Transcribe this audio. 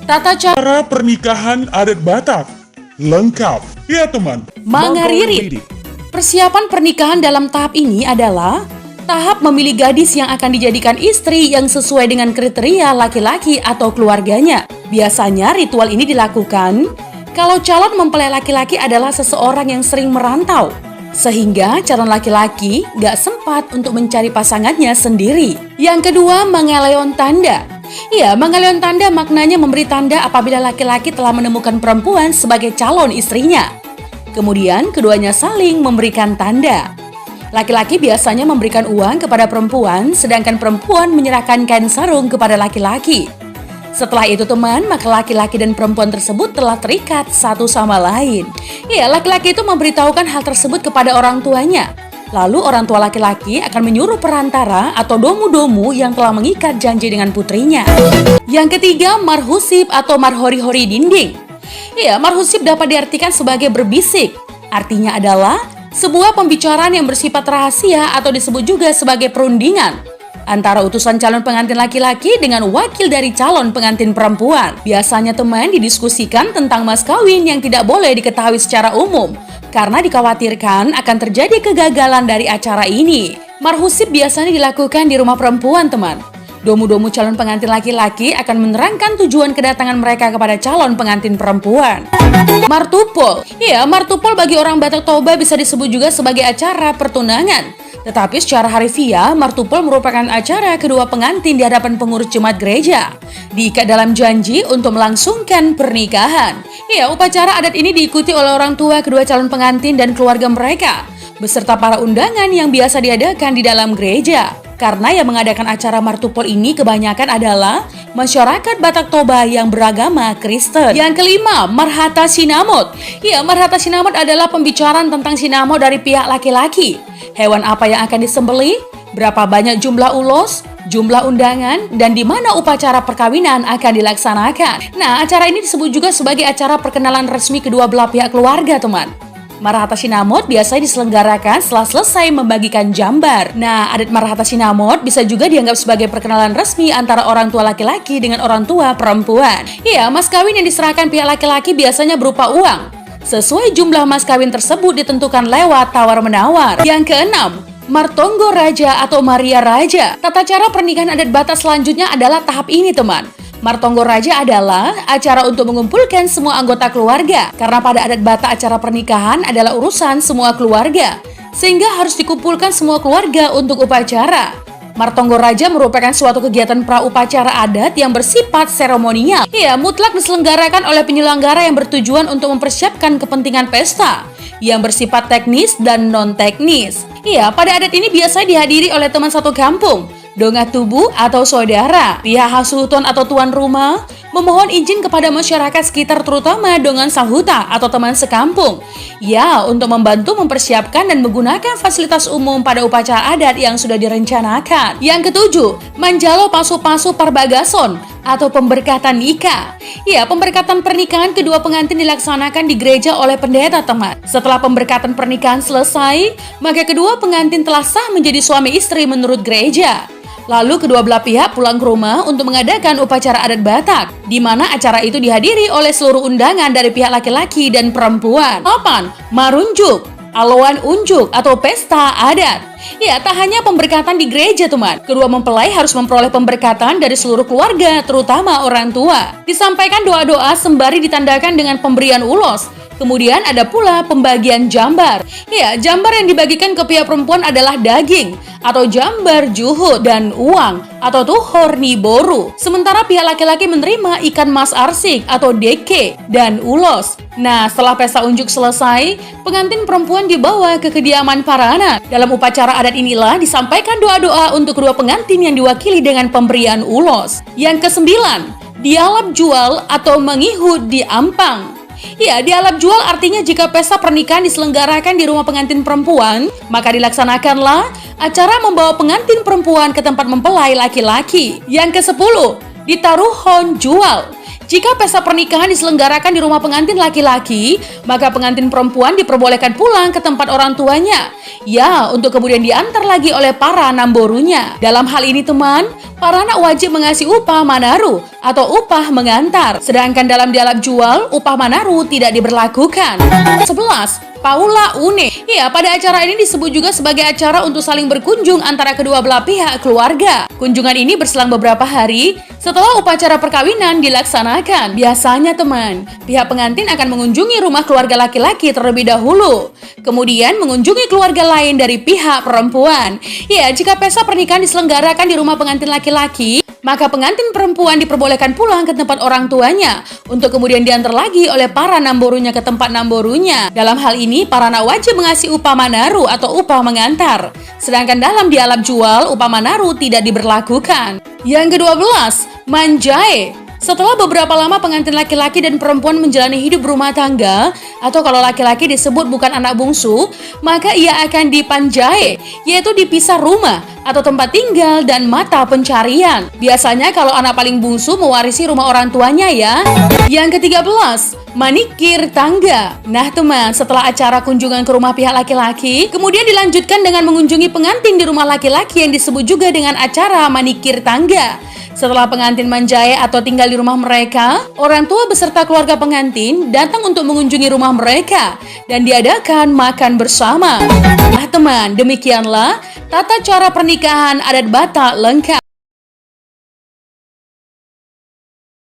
Tata cara Cara pernikahan adat Batak. Lengkap. Ya teman. Mangaririt. Persiapan pernikahan dalam tahap ini adalah tahap memilih gadis yang akan dijadikan istri yang sesuai dengan kriteria laki-laki atau keluarganya. Biasanya ritual ini dilakukan kalau calon mempelai laki-laki adalah seseorang yang sering merantau, sehingga calon laki-laki gak sempat untuk mencari pasangannya sendiri. Yang kedua, mangaleon tanda. Ya, mangaleon tanda maknanya memberi tanda apabila laki-laki telah menemukan perempuan sebagai calon istrinya. Kemudian, keduanya saling memberikan tanda. Laki-laki biasanya memberikan uang kepada perempuan, sedangkan perempuan menyerahkan kain sarung kepada laki-laki. Setelah itu teman, maka laki-laki dan perempuan tersebut telah terikat satu sama lain. Ya, laki-laki itu memberitahukan hal tersebut kepada orang tuanya. Lalu orang tua laki-laki akan menyuruh perantara atau domu-domu yang telah mengikat janji dengan putrinya. Yang ketiga, marhusib atau marhori-hori dinding. Ya, marhusib dapat diartikan sebagai berbisik. Artinya adalah sebuah pembicaraan yang bersifat rahasia atau disebut juga sebagai perundingan antara utusan calon pengantin laki-laki dengan wakil dari calon pengantin perempuan. Biasanya teman didiskusikan tentang mas kawin yang tidak boleh diketahui secara umum karena dikhawatirkan akan terjadi kegagalan dari acara ini. Marhusib biasanya dilakukan di rumah perempuan teman. Domu-domu calon pengantin laki-laki akan menerangkan tujuan kedatangan mereka kepada calon pengantin perempuan. Martupol. Ya, martupol bagi orang Batak Toba bisa disebut juga sebagai acara pertunangan. Tetapi secara harfiah, martupol merupakan acara kedua pengantin di hadapan pengurus jemaat gereja. Diikat dalam janji untuk melangsungkan pernikahan. Ya, upacara adat ini diikuti oleh orang tua kedua calon pengantin dan keluarga mereka, beserta para undangan yang biasa diadakan di dalam gereja. Karena yang mengadakan acara martupol ini kebanyakan adalah masyarakat Batak Toba yang beragama Kristen. Yang kelima, marhata sinamot. Ya, marhata sinamot adalah pembicaraan tentang sinamot dari pihak laki-laki. Hewan apa yang akan disembelih, berapa banyak jumlah ulos, jumlah undangan, dan di mana upacara perkawinan akan dilaksanakan. Nah, acara ini disebut juga sebagai acara perkenalan resmi kedua belah pihak keluarga, teman. Marhata sinamot biasanya diselenggarakan setelah selesai membagikan jambar. Nah, adat marhata sinamot bisa juga dianggap sebagai perkenalan resmi antara orang tua laki-laki dengan orang tua perempuan. Ya, mas kawin yang diserahkan pihak laki-laki biasanya berupa uang. Sesuai jumlah mas kawin tersebut ditentukan lewat tawar-menawar. Yang keenam, martonggo raja atau Maria Raja. Tata cara pernikahan adat Batak selanjutnya adalah tahap ini teman. Martonggo Raja adalah acara untuk mengumpulkan semua anggota keluarga. Karena pada adat Batak acara pernikahan adalah urusan semua keluarga, sehingga harus dikumpulkan semua keluarga untuk upacara. Martonggo Raja merupakan suatu kegiatan pra-upacara adat yang bersifat seremonial. Ya, mutlak diselenggarakan oleh penyelenggara yang bertujuan untuk mempersiapkan kepentingan pesta yang bersifat teknis dan non-teknis. Ya, pada adat ini biasanya dihadiri oleh teman satu kampung, donga tubuh atau saudara, pihak hasuton atau tuan rumah, memohon izin kepada masyarakat sekitar terutama dongan sahuta atau teman sekampung. Ya, untuk membantu mempersiapkan dan menggunakan fasilitas umum pada upacara adat yang sudah direncanakan. Yang ketujuh, manjalo pasu-pasu parbagason atau pemberkatan nikah. Ya, pemberkatan pernikahan kedua pengantin dilaksanakan di gereja oleh pendeta teman. Setelah pemberkatan pernikahan selesai, maka kedua pengantin telah sah menjadi suami istri menurut gereja. Lalu kedua belah pihak pulang ke rumah untuk mengadakan upacara adat Batak, di mana acara itu dihadiri oleh seluruh undangan dari pihak laki-laki dan perempuan. 8. Marunjuk, aloan unjuk atau pesta adat. Ya, tak hanya pemberkatan di gereja teman, kedua mempelai harus memperoleh pemberkatan dari seluruh keluarga, terutama orang tua. Disampaikan doa-doa sembari ditandakan dengan pemberian ulos. Kemudian ada pula pembagian jambar. Ya, jambar yang dibagikan ke pihak perempuan adalah daging atau jambar juhud dan uang atau tuhor niboru. Sementara pihak laki-laki menerima ikan mas arsik atau deke dan ulos. Nah, setelah pesta unjuk selesai, pengantin perempuan dibawa ke kediaman para anak. Dalam upacara adat inilah disampaikan doa-doa untuk kedua pengantin yang diwakili dengan pemberian ulos. Yang kesembilan, dialap jual atau mengihut di ampang. Ya, dialap jual artinya jika pesta pernikahan diselenggarakan di rumah pengantin perempuan, maka dilaksanakanlah acara membawa pengantin perempuan ke tempat mempelai laki-laki. Yang ke-10, ditaruhon jual. Jika pesta pernikahan diselenggarakan di rumah pengantin laki-laki, maka pengantin perempuan diperbolehkan pulang ke tempat orang tuanya. Ya, untuk kemudian diantar lagi oleh para namborunya. Dalam hal ini teman, para anak wajib mengasih upah manaru atau upah mengantar. Sedangkan dalam dialog jual, upah manaru tidak diberlakukan. 11. Paula Une. Ya, pada acara ini disebut juga sebagai acara untuk saling berkunjung antara kedua belah pihak keluarga. Kunjungan ini berselang beberapa hari setelah upacara perkawinan dilaksanakan. Biasanya teman, pihak pengantin akan mengunjungi rumah keluarga laki-laki terlebih dahulu, kemudian mengunjungi keluarga lain dari pihak perempuan. Ya, jika pesta pernikahan diselenggarakan di rumah pengantin laki-laki, maka pengantin perempuan diperbolehkan pulang ke tempat orang tuanya untuk kemudian diantar lagi oleh para namborunya ke tempat namborunya. Dalam hal ini, para anak wajib mengasih upah manaru atau upah mengantar. Sedangkan dalam dialog jual, upah manaru tidak diberlakukan. Yang ke-12, manjae. Setelah beberapa lama pengantin laki-laki dan perempuan menjalani hidup rumah tangga, atau kalau laki-laki disebut bukan anak bungsu, maka ia akan dipanjae, yaitu dipisah rumah atau tempat tinggal dan mata pencarian. Biasanya kalau anak paling bungsu mewarisi rumah orang tuanya ya. Yang ke-13, manikir tangga. Nah teman, setelah acara kunjungan ke rumah pihak laki-laki, kemudian dilanjutkan dengan mengunjungi pengantin di rumah laki-laki yang disebut juga dengan acara manikir tangga. Setelah pengantin manjae atau tinggal di rumah mereka, orang tua beserta keluarga pengantin datang untuk mengunjungi rumah mereka dan diadakan makan bersama. Nah teman, demikianlah tata cara pernikahan adat Batak lengkap.